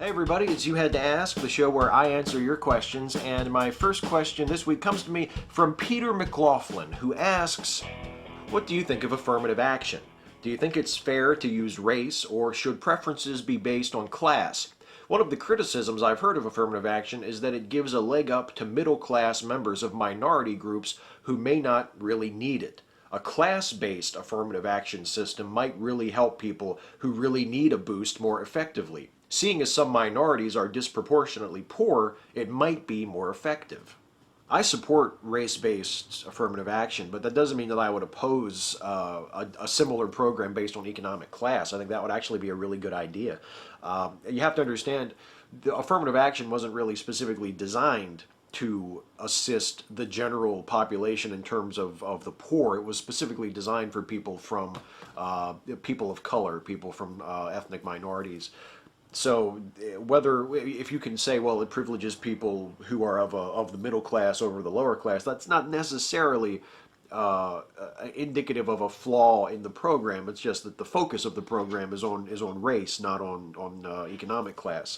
Hey everybody, it's You Had to Ask, the show where I answer your questions, and my first question this week comes to me from Peter McLaughlin, who asks, what do you think of affirmative action? Do you think it's fair to use race, or should preferences be based on class? One of the criticisms I've heard of affirmative action is that it gives a leg up to middle-class members of minority groups who may not really need it. A class-based affirmative action system might really help people who really need a boost more effectively. Seeing as some minorities are disproportionately poor, it might be more effective. I support race-based affirmative action, but that doesn't mean that I would oppose a similar program based on economic class. I think that would actually be a really good idea. You have to understand, the affirmative action wasn't really specifically designed to assist the general population in terms of the poor. It was specifically designed for people from people of color, people from ethnic minorities. So if you can say, well, it privileges people who are of the middle class over the lower class, that's not necessarily indicative of a flaw in the program. It's just that the focus of the program is on race, not on economic class.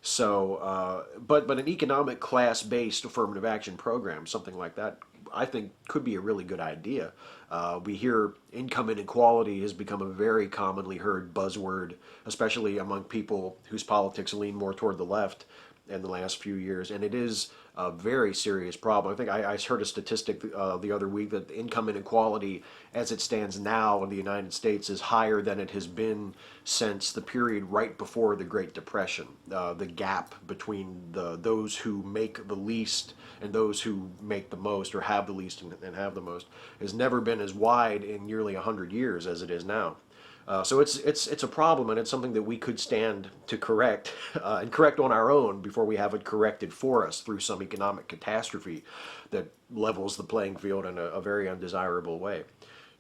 So, but an economic class-based affirmative action program, something like that, I think could be a really good idea. We hear income inequality has become a very commonly heard buzzword, especially among people whose politics lean more toward the left in the last few years, and it is a very serious problem. I think I heard a statistic the other week that income inequality as it stands now in the United States is higher than it has been since the period right before the Great Depression. The gap between those who make the least and those who make the most, or have the least and have the most, has never been as wide in nearly 100 years as it is now. So it's a problem, and it's something that we could stand to correct and correct on our own before we have it corrected for us through some economic catastrophe that levels the playing field in a very undesirable way.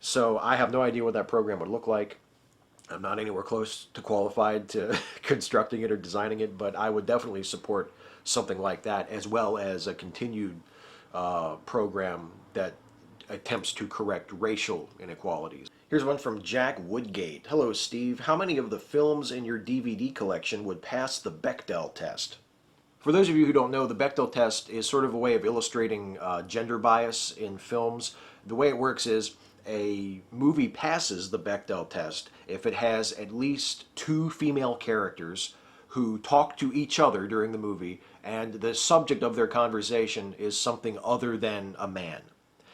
So I have no idea what that program would look like. I'm not anywhere close to qualified to constructing it or designing it, but I would definitely support something like that, as well as a continued program that attempts to correct racial inequalities. Here's one from Jack Woodgate. Hello, Steve. How many of the films in your DVD collection would pass the Bechdel test? For those of you who don't know, the Bechdel test is sort of a way of illustrating gender bias in films. The way it works is a movie passes the Bechdel test if it has at least two female characters who talk to each other during the movie, and the subject of their conversation is something other than a man.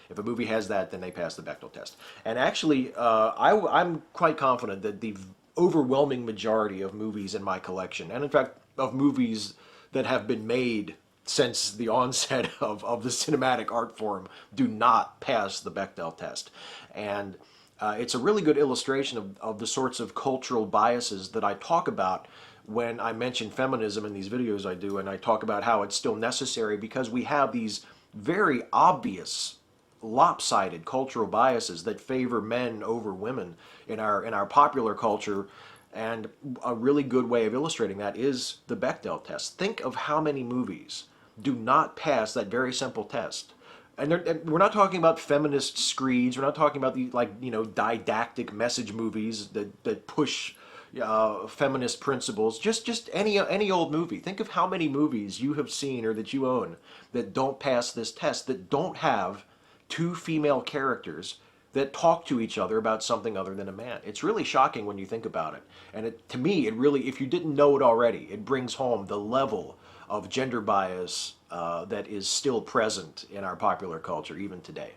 If a movie has that, then they pass the Bechdel test. And actually, I'm quite confident that the overwhelming majority of movies in my collection, and in fact of movies that have been made since the onset of the cinematic art form, do not pass the Bechdel test. And it's a really good illustration of the sorts of cultural biases that I talk about when I mention feminism in these videos I do, and I talk about how it's still necessary because we have these very obvious lopsided cultural biases that favor men over women in our popular culture. And a really good way of illustrating that is the Bechdel test. Think of how many movies do not pass that very simple test. And we're not talking about feminist screeds. We're not talking about the didactic message movies that push feminist principles. Just any old movie. Think of how many movies you have seen or that you own that don't pass this test, that don't have two female characters that talk to each other about something other than a man. It's really shocking when you think about it. And to me, it really, if you didn't know it already, it brings home the level of gender bias that is still present in our popular culture, even today.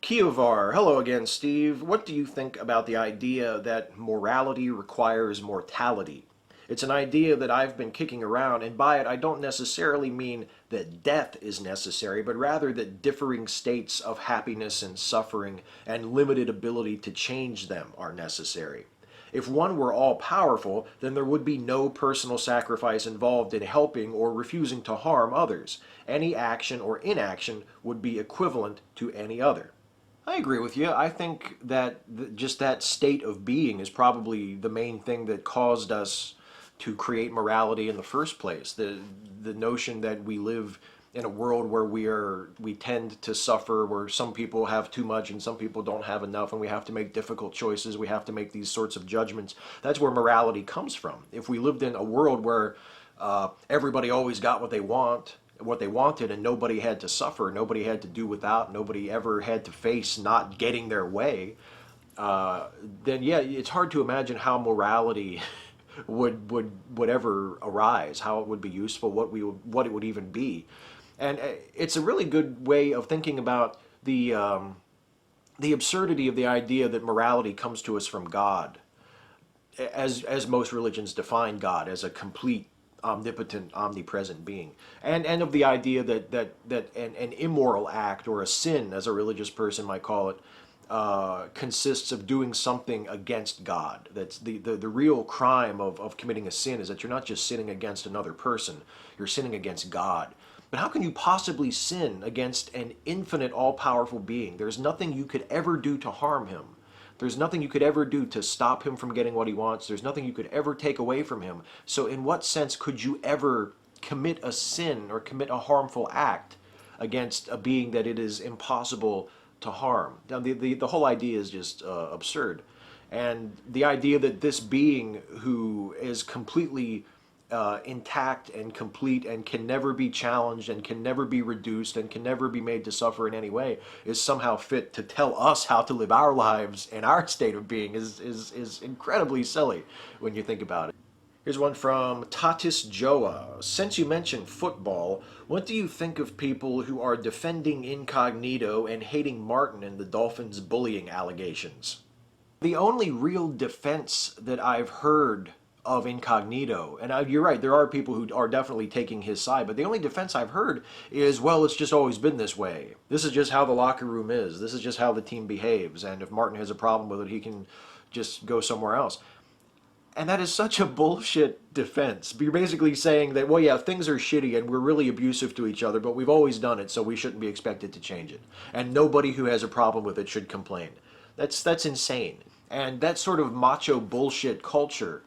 Kiovar, hello again, Steve. What do you think about the idea that morality requires mortality? It's an idea that I've been kicking around, and by it I don't necessarily mean that death is necessary, but rather that differing states of happiness and suffering and limited ability to change them are necessary. If one were all-powerful, then there would be no personal sacrifice involved in helping or refusing to harm others. Any action or inaction would be equivalent to any other. I agree with you. I think that just that state of being is probably the main thing that caused us to create morality in the first place. The notion that we live in a world where we tend to suffer, where some people have too much and some people don't have enough, and we have to make difficult choices, we have to make these sorts of judgments. That's where morality comes from. If we lived in a world where everybody always got what they wanted, and nobody had to suffer, nobody had to do without, nobody ever had to face not getting their way, then yeah, it's hard to imagine how morality would ever arise, how it would be useful, what it would even be. And it's a really good way of thinking about the absurdity of the idea that morality comes to us from God, as most religions define God as a complete, omnipotent, omnipresent being, and of the idea that an immoral act, or a sin, as a religious person might call it, consists of doing something against God. That's the real crime of committing a sin, is that you're not just sinning against another person, you're sinning against God. But how can you possibly sin against an infinite, all-powerful being? There's nothing you could ever do to harm him. There's nothing you could ever do to stop him from getting what he wants. There's nothing you could ever take away from him. So in what sense could you ever commit a sin or commit a harmful act against a being that it is impossible to harm? Now, the whole idea is just absurd. And the idea that this being, who is completely intact and complete and can never be challenged and can never be reduced and can never be made to suffer in any way, is somehow fit to tell us how to live our lives in our state of being is incredibly silly when you think about it. Here's one from Tatis Joa. Since you mentioned football, what do you think of people who are defending Incognito and hating Martin and the Dolphins' bullying allegations? The only real defense that I've heard of Incognito, and you're right, there are people who are definitely taking his side, but the only defense I've heard is, well, it's just always been this way. This is just how the locker room is. This is just how the team behaves, and if Martin has a problem with it, he can just go somewhere else. And that is such a bullshit defense. You're basically saying that, well, yeah, things are shitty and we're really abusive to each other, but we've always done it, so we shouldn't be expected to change it. And nobody who has a problem with it should complain. That's insane. And that sort of macho bullshit culture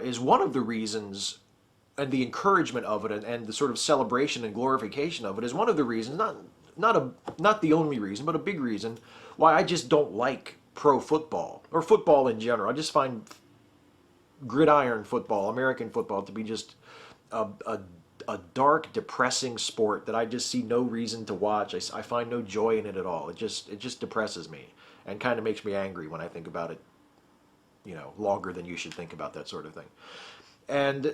is one of the reasons, and the encouragement of it, and the sort of celebration and glorification of it is one of the reasons, not the only reason, but a big reason why I just don't like pro football, or football in general. I just find gridiron football, American football, to be just a dark, depressing sport that I just see no reason to watch. I find no joy in it at all. It just depresses me and kind of makes me angry when I think about it, longer than you should think about that sort of thing. And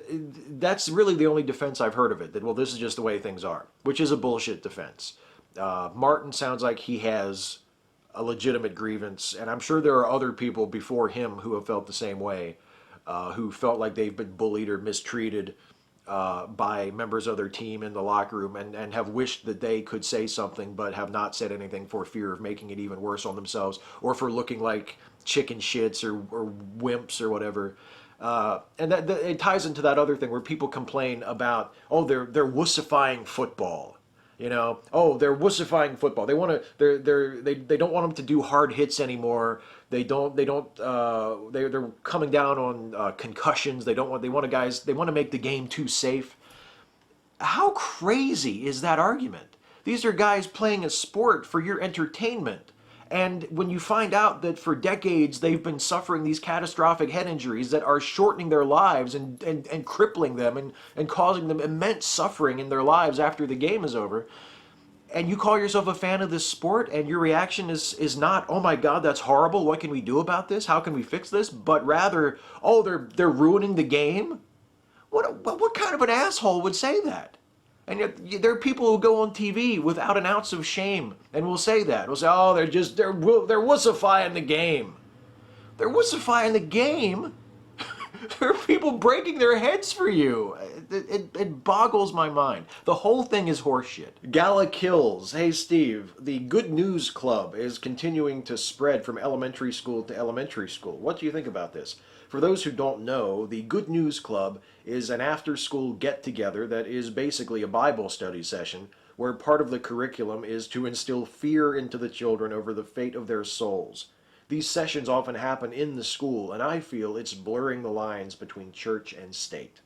that's really the only defense I've heard of it, that, well, this is just the way things are, which is a bullshit defense. Martin sounds like he has a legitimate grievance, and I'm sure there are other people before him who have felt the same way, who felt like they've been bullied or mistreated by members of their team in the locker room, and have wished that they could say something but have not said anything for fear of making it even worse on themselves, or for looking like chicken shits or wimps or whatever. And that it ties into that other thing where people complain about, oh, they're wussifying football. Oh, they're wussifying football. They want to. They don't want them to do hard hits anymore. They're coming down on concussions. They want to make the game too safe. How crazy is that argument? These are guys playing a sport for your entertainment. And when you find out that for decades they've been suffering these catastrophic head injuries that are shortening their lives and crippling them and causing them immense suffering in their lives after the game is over, and you call yourself a fan of this sport, and your reaction is not, oh my God, that's horrible, what can we do about this, how can we fix this, but rather, oh, they're ruining the game? What kind of an asshole would say that? And yet, there are people who go on TV without an ounce of shame and will say that. Will say, oh, they're wussifying the game. They're wussifying the game? There are people breaking their heads for you. It boggles my mind. The whole thing is horseshit. Gala Kills. Hey, Steve, the Good News Club is continuing to spread from elementary school to elementary school. What do you think about this? For those who don't know, the Good News Club is an after-school get-together that is basically a Bible study session where part of the curriculum is to instill fear into the children over the fate of their souls. These sessions often happen in the school, and I feel it's blurring the lines between church and state.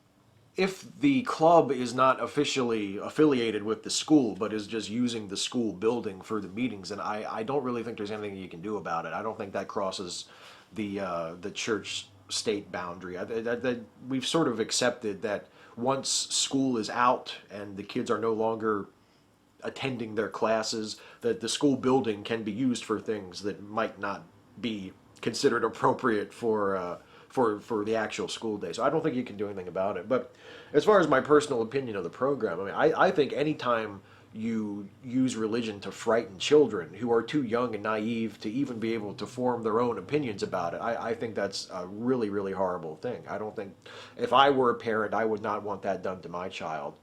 if the club is not officially affiliated with the school, but is just using the school building for the meetings, then I don't really think there's anything you can do about it. I don't think that crosses the church state boundary. We've sort of accepted that once school is out and the kids are no longer attending their classes, that the school building can be used for things that might not be considered appropriate for the actual school day. So I don't think you can do anything about it. But as far as my personal opinion of the program, I mean, I think anytime you use religion to frighten children who are too young and naive to even be able to form their own opinions about it, I think that's a really, really horrible thing. I don't think, if I were a parent, I would not want that done to my child.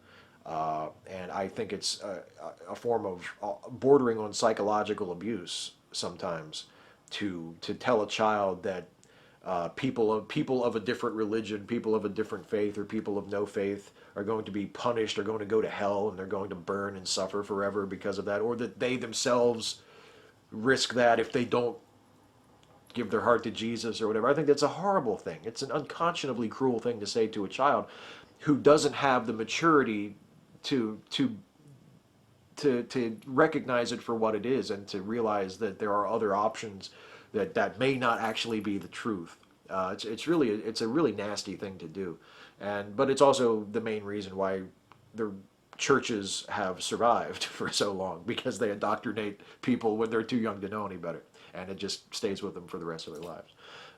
And I think it's a form of bordering on psychological abuse sometimes to tell a child that people of a different religion, people of a different faith, or people of no faith are going to be punished, are going to go to hell, and they're going to burn and suffer forever because of that, or that they themselves risk that if they don't give their heart to Jesus or whatever. I think that's a horrible thing. It's an unconscionably cruel thing to say to a child who doesn't have the maturity to recognize it for what it is, and to realize that there are other options that may not actually be the truth. It's a really nasty thing to do, but it's also the main reason why the churches have survived for so long, because they indoctrinate people when they're too young to know any better, and it just stays with them for the rest of their lives.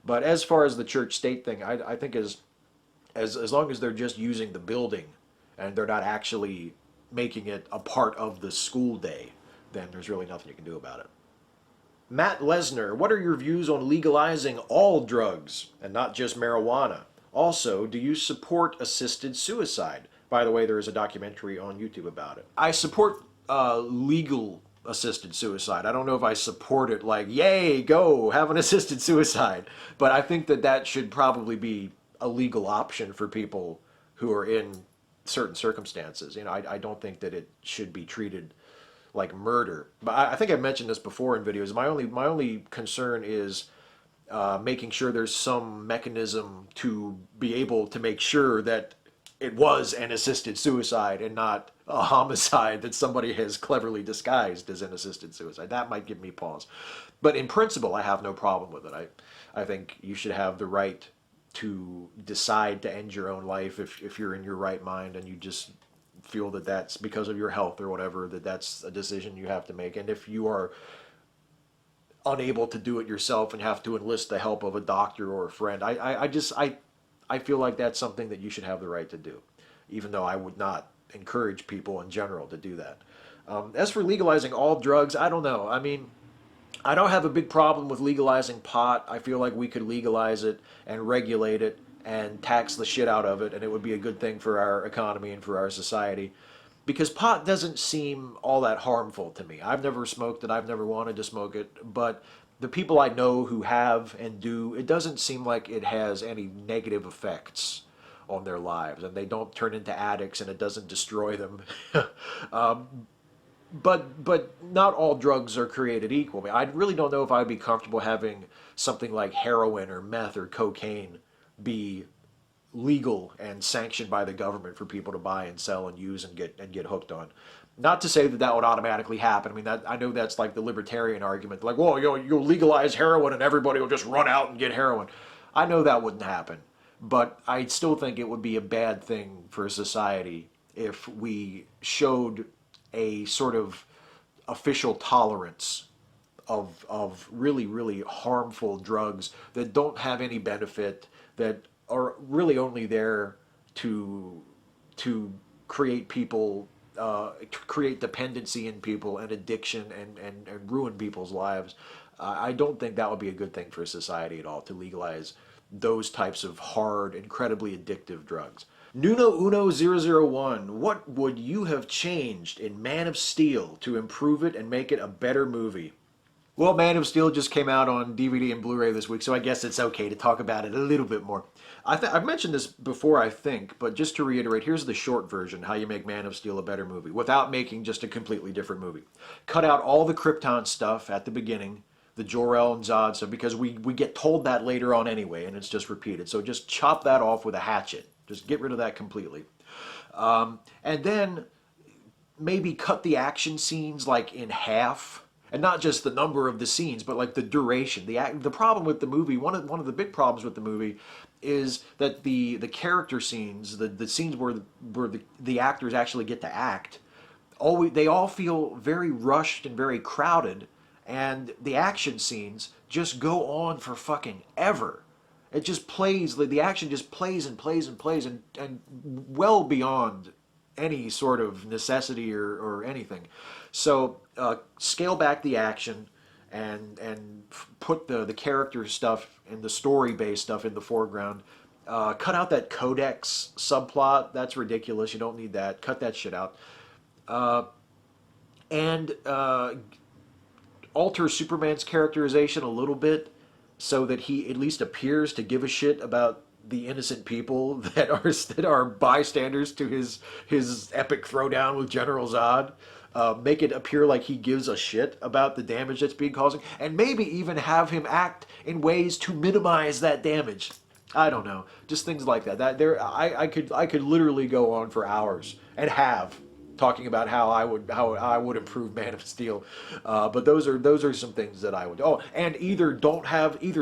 But as far as the church state thing, I think as long as they're just using the building and they're not actually making it a part of the school day, then there's really nothing you can do about it. Matt Lesnar, what are your views on legalizing all drugs and not just marijuana? Also, do you support assisted suicide? By the way, there is a documentary on YouTube about it. I support legal assisted suicide. I don't know if I support it like, yay, go, have an assisted suicide. But I think that should probably be a legal option for people who are in certain circumstances. I don't think that it should be treated like murder. But I think I've mentioned this before in videos. My only concern is making sure there's some mechanism to be able to make sure that it was an assisted suicide and not a homicide that somebody has cleverly disguised as an assisted suicide. That might give me pause. But in principle, I have no problem with it. I think you should have the right to decide to end your own life if you're in your right mind and you just feel that that's because of your health or whatever, that's a decision you have to make. And if you are unable to do it yourself and have to enlist the help of a doctor or a friend, I feel like that's something that you should have the right to do, even though I would not encourage people in general to do that. As for legalizing all drugs, I don't know. I mean, I don't have a big problem with legalizing pot. I feel like we could legalize it and regulate it and tax the shit out of it, and it would be a good thing for our economy and for our society. Because pot doesn't seem all that harmful to me. I've never smoked it, I've never wanted to smoke it, but the people I know who have and do, it doesn't seem like it has any negative effects on their lives, and they don't turn into addicts, and it doesn't destroy them. But not all drugs are created equal. I mean, I really don't know if I'd be comfortable having something like heroin or meth or cocaine be legal and sanctioned by the government for people to buy and sell and use and get hooked on. Not to say that would automatically happen. I mean, I know that's like the libertarian argument, like, well, you'll legalize heroin and everybody will just run out and get heroin. I know that wouldn't happen, but I still think it would be a bad thing for society if we showed a sort of official tolerance of really, really harmful drugs that don't have any benefit, that are really only there to create people, create dependency in people and addiction and ruin people's lives. I don't think that would be a good thing for society at all, to legalize those types of hard, incredibly addictive drugs. Nuno1001, what would you have changed in Man of Steel to improve it and make it a better movie? Well, Man of Steel just came out on DVD and Blu-ray this week, so I guess it's okay to talk about it a little bit more. I've mentioned this before, I think, but just to reiterate, here's the short version, how you make Man of Steel a better movie, without making just a completely different movie. Cut out all the Krypton stuff at the beginning, the Jor-El and Zod stuff, because we get told that later on anyway, and it's just repeated. So just chop that off with a hatchet. Just get rid of that completely. And then maybe cut the action scenes like in half, and not just the number of the scenes, but like the duration. The problem with the movie, one of the big problems with the movie, is that the character scenes, the scenes where the actors actually get to act, they all feel very rushed and very crowded, and the action scenes just go on for fucking ever. It just plays, the action just plays and plays and plays, and well beyond any sort of necessity or anything. So scale back the action and put the character stuff and the story-based stuff in the foreground. Cut out that codex subplot. That's ridiculous. You don't need that. Cut that shit out. And alter Superman's characterization a little bit so that he at least appears to give a shit about the innocent people that are bystanders to his epic throwdown with General Zod. Make it appear like he gives a shit about the damage that's being causing, and maybe even have him act in ways to minimize that damage. I don't know, just things like that. I could literally go on for hours and have talking about how I would improve Man of Steel, but those are some things that I would. Oh, and either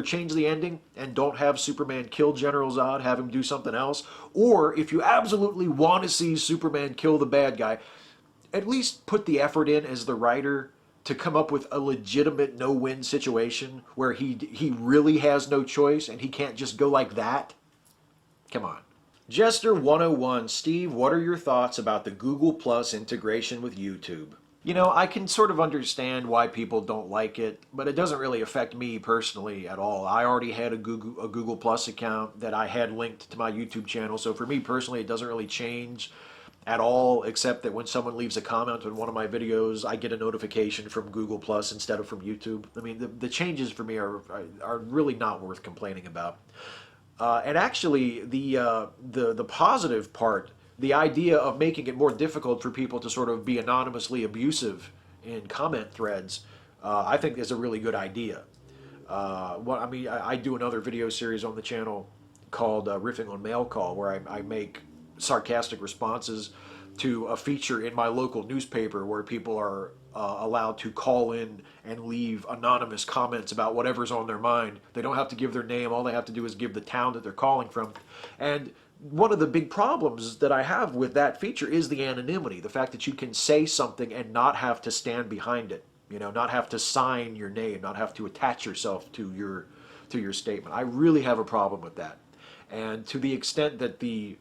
change the ending and don't have Superman kill General Zod, have him do something else, or if you absolutely want to see Superman kill the bad guy, at least put the effort in as the writer to come up with a legitimate no-win situation where he really has no choice and he can't just go like that. Come on. Jester 101, Steve, what are your thoughts about the Google Plus integration with YouTube? You know, I can sort of understand why people don't like it, but it doesn't really affect me personally at all. I already had a Google Plus account that I had linked to my YouTube channel, so for me personally, it doesn't really change at all, except that when someone leaves a comment on one of my videos, I get a notification from Google Plus instead of from YouTube. I mean, the changes for me are really not worth complaining about. And actually, the positive part, the idea of making it more difficult for people to sort of be anonymously abusive in comment threads, I think is a really good idea. I do another video series on the channel called Riffing on Mail Call, where I make sarcastic responses to a feature in my local newspaper where people are allowed to call in and leave anonymous comments about whatever's on their mind. They don't have to give their name. All they have to do is give the town that they're calling from. And one of the big problems that I have with that feature is the anonymity, the fact that you can say something and not have to stand behind it, you know, not have to sign your name, not have to attach yourself to your statement. I really have a problem with that. And to the extent that the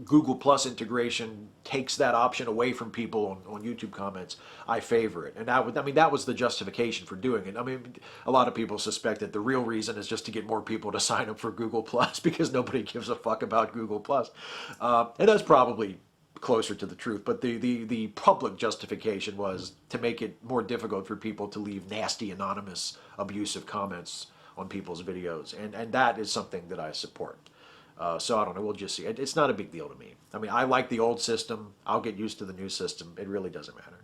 Google Plus integration takes that option away from people on YouTube comments, I favor it. And that was the justification for doing it. I mean, a lot of people suspect that the real reason is just to get more people to sign up for Google Plus because nobody gives a fuck about Google Plus. And that's probably closer to the truth. But the public justification was to make it more difficult for people to leave nasty, anonymous, abusive comments on people's videos. And that is something that I support. So I don't know, we'll just see. It's not a big deal to me. I mean, I like the old system. I'll get used to the new system. It really doesn't matter.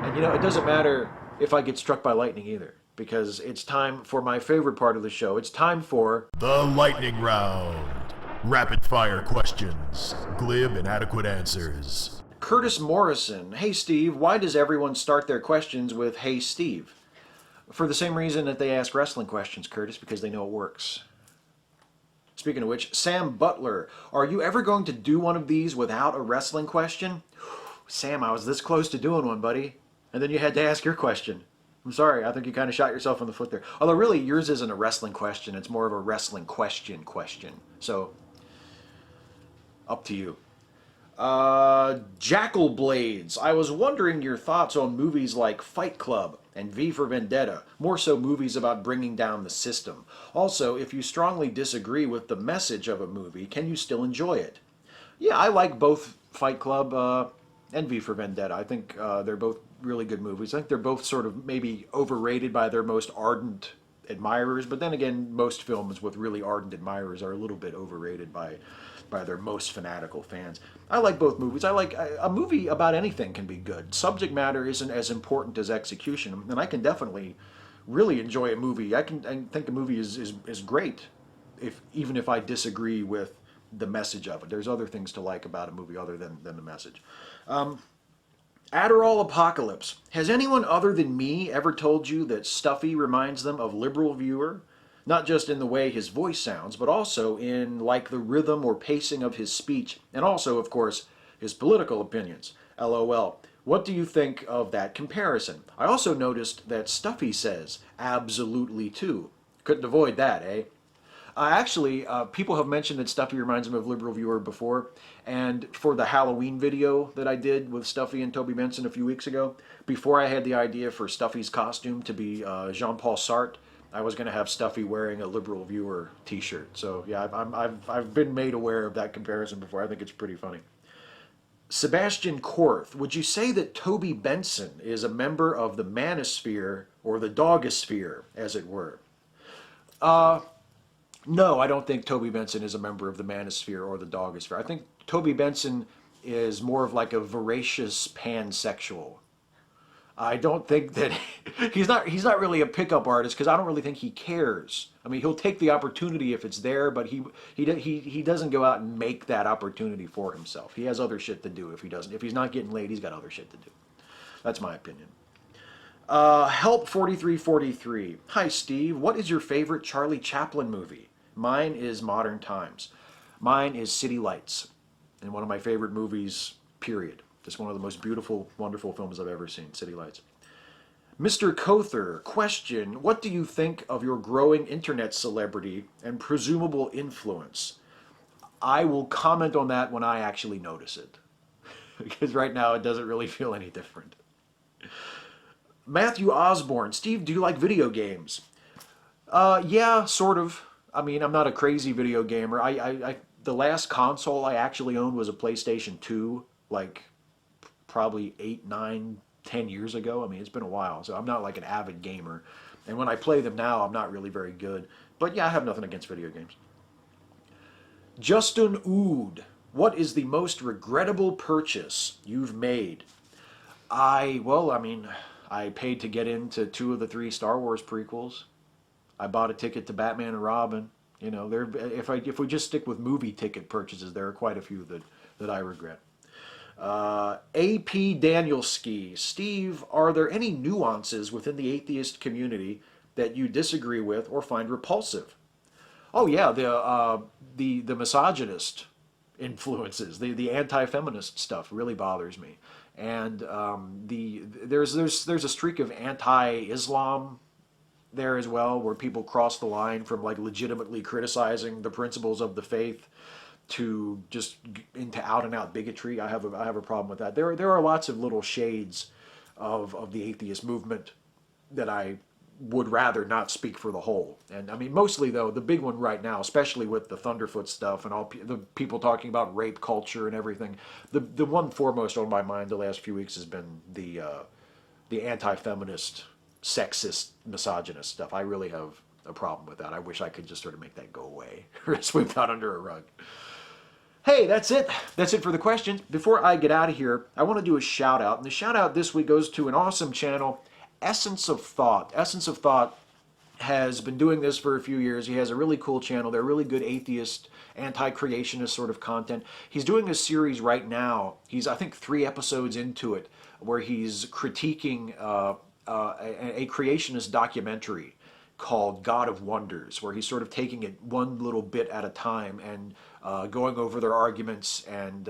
And you know, it doesn't matter if I get struck by lightning either, because it's time for my favorite part of the show. It's time for the lightning round. Rapid fire questions, glib and adequate answers. Curtis Morrison. Hey Steve, why does everyone start their questions with "Hey Steve"? For the same reason that they ask wrestling questions, Curtis, because they know it works. Speaking of which, Sam Butler, are you ever going to do one of these without a wrestling question? Sam, I was this close to doing one, buddy. And then you had to ask your question. I'm sorry, I think you kind of shot yourself in the foot there. Although really, yours isn't a wrestling question, it's more of a wrestling question. So, up to you. Jackal Blades, I was wondering your thoughts on movies like Fight Club and V for Vendetta, more so movies about bringing down the system. Also, if you strongly disagree with the message of a movie, can you still enjoy it? Yeah, I like both Fight Club and V for Vendetta. I think they're both really good movies. I think they're both sort of maybe overrated by their most ardent admirers, but then again, most films with really ardent admirers are a little bit overrated by their most fanatical fans. I like both movies. I like a movie about anything can be good. Subject matter isn't as important as execution, and I can definitely really enjoy a movie. I think a movie is great, even if I disagree with the message of it. There's other things to like about a movie other than the message. Adderall Apocalypse. Has anyone other than me ever told you that Stuffy reminds them of Liberal Viewer? Not just in the way his voice sounds, but also in like the rhythm or pacing of his speech, and also, of course, his political opinions. LOL. What do you think of that comparison? I also noticed that Stuffy says absolutely too. Couldn't avoid that, eh? Actually, people have mentioned that Stuffy reminds them of Liberal Viewer before, and for the Halloween video that I did with Stuffy and Toby Benson a few weeks ago, before I had the idea for Stuffy's costume to be Jean-Paul Sartre, I was going to have Stuffy wearing a Liberal Viewer t-shirt. So yeah, I've been made aware of that comparison before. I think it's pretty funny. Sebastian Korth, would you say that Toby Benson is a member of the manosphere or the dogosphere, as it were? No, I don't think Toby Benson is a member of the manosphere or the dogosphere. I think Toby Benson is more of like a voracious pansexual. I don't think that he's not really a pickup artist because I don't really think he cares. I mean, he'll take the opportunity if it's there, but he doesn't go out and make that opportunity for himself. He has other shit to do if he doesn't. If he's not getting laid, he's got other shit to do. That's my opinion. Help 4343. Hi Steve, what is your favorite Charlie Chaplin movie? Mine is Modern Times. Mine is City Lights, and one of my favorite movies, period. Just one of the most beautiful, wonderful films I've ever seen, City Lights. Mr. Kother, question, what do you think of your growing internet celebrity and presumable influence? I will comment on that when I actually notice it, because right now it doesn't really feel any different. Matthew Osborne, Steve, do you like video games? Yeah, sort of. I mean, I'm not a crazy video gamer. The last console I actually owned was a PlayStation 2, like probably 8, 9, 10 years ago. I mean, it's been a while, so I'm not like an avid gamer. And when I play them now, I'm not really very good. But yeah, I have nothing against video games. Justin Ood, what is the most regrettable purchase you've made? I paid to get into 2 of the 3 Star Wars prequels. I bought a ticket to Batman and Robin. You know, if we just stick with movie ticket purchases, there are quite a few that I regret. A.P. Danielski, Steve, are there any nuances within the atheist community that you disagree with or find repulsive? Oh yeah, the misogynist influences, the anti-feminist stuff really bothers me, and there's a streak of anti-Islam there as well, where people cross the line from like legitimately criticizing the principles of the faith to just into out and out bigotry. I have a problem with that. There are lots of little shades of the atheist movement that I would rather not speak for the whole. And I mean, mostly though, the big one right now, especially with the Thunderfoot stuff and all the people talking about rape culture and everything, the one foremost on my mind the last few weeks has been the anti-feminist, sexist, misogynist stuff. I really have a problem with that. I wish I could just sort of make that go away or sweep that under a rug. Hey, that's it. That's it for the questions. Before I get out of here, I want to do a shout out. And the shout out this week goes to an awesome channel, Essence of Thought. Essence of Thought has been doing this for a few years. He has a really cool channel. They're really good atheist, anti-creationist sort of content. He's doing a series right now. He's, I think, 3 episodes into it, where he's critiquing a creationist documentary called God of Wonders, where he's sort of taking it one little bit at a time and going over their arguments and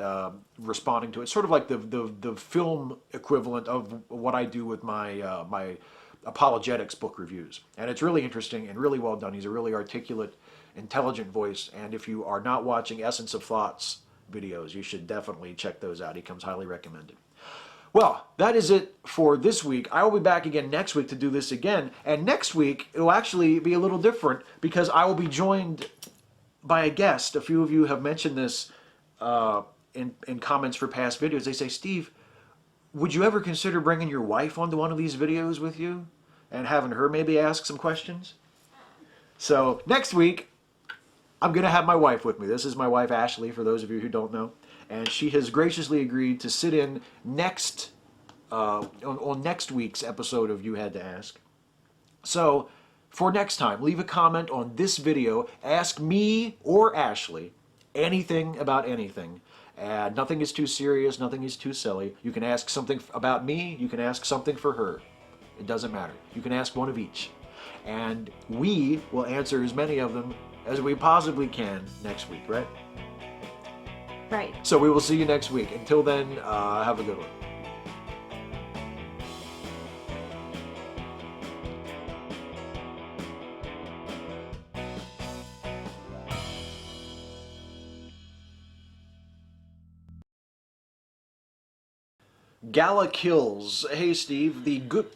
responding to it. Sort of like the film equivalent of what I do with my my apologetics book reviews. And it's really interesting and really well done. He's a really articulate, intelligent voice. And if you are not watching Essence of Thought's videos, you should definitely check those out. He comes highly recommended. Well, that is it for this week. I will be back again next week to do this again. And next week, it will actually be a little different because I will be joined by a guest. A few of you have mentioned this in comments for past videos. They say, Steve, would you ever consider bringing your wife onto one of these videos with you and having her maybe ask some questions? So next week, I'm going to have my wife with me. This is my wife, Ashley, for those of you who don't know. And she has graciously agreed to sit in next on next week's episode of You Had to Ask. So, for next time, leave a comment on this video. Ask me or Ashley anything about anything. And nothing is too serious, nothing is too silly. You can ask something about me, you can ask something for her. It doesn't matter. You can ask one of each. And we will answer as many of them as we possibly can next week, right? Right. So we will see you next week. Until then, have a good one. Gala kills. Hey, Steve, the good...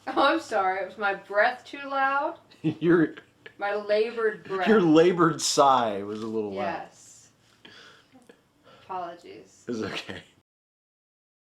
Oh, I'm sorry. Was my breath too loud? your My labored breath. your labored sigh was a little loud. Yes. Apologies. It's okay.